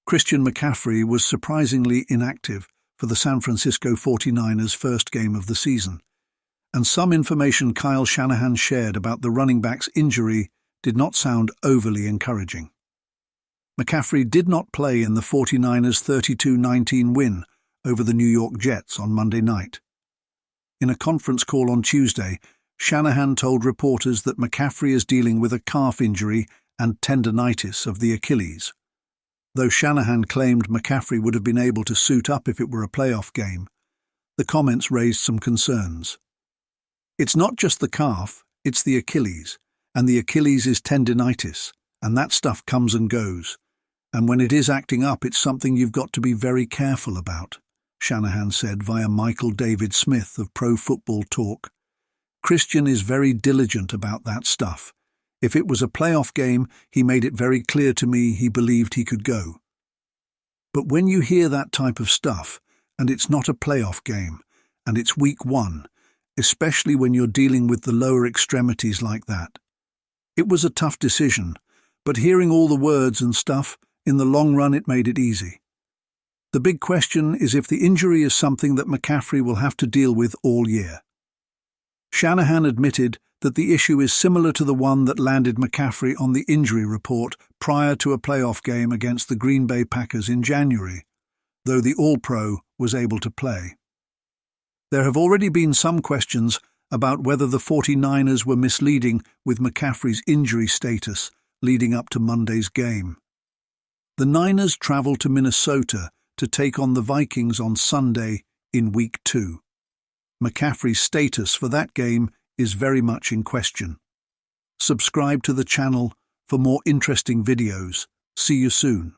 Christian McCaffrey was surprisingly inactive for the San Francisco 49ers' first game of the season, and some information Kyle Shanahan shared about the running back's injury did not sound overly encouraging. McCaffrey did not play in the 49ers' 32-19 win over the New York Jets on Monday night. In a conference call on Tuesday, Shanahan told reporters that McCaffrey is dealing with a calf injury and tendinitis of the Achilles. Though Shanahan claimed McCaffrey would have been able to suit up if it were a playoff game, the comments raised some concerns. It's not just the calf, it's the Achilles, and the Achilles is tendinitis, and that stuff comes and goes. And when it is acting up, it's something you've got to be very careful about, Shanahan said via Michael David Smith of Pro Football Talk. Christian is very diligent about that stuff. If it was a playoff game, he made it very clear to me he believed he could go. But when you hear that type of stuff, and it's not a playoff game, and it's week 1, especially when you're dealing with the lower extremities like that. It was a tough decision, but hearing all the words and stuff, in the long run it made it easy. The big question is if the injury is something that McCaffrey will have to deal with all year. Shanahan admitted that the issue is similar to the one that landed McCaffrey on the injury report prior to a playoff game against the Green Bay Packers in January, though the All-Pro was able to play. There have already been some questions about whether the 49ers were misleading with McCaffrey's injury status leading up to Monday's game. The Niners travel to Minnesota to take on the Vikings on Sunday in Week 2. McCaffrey's status for that game is very much in question. Subscribe to the channel for more interesting videos. See you soon.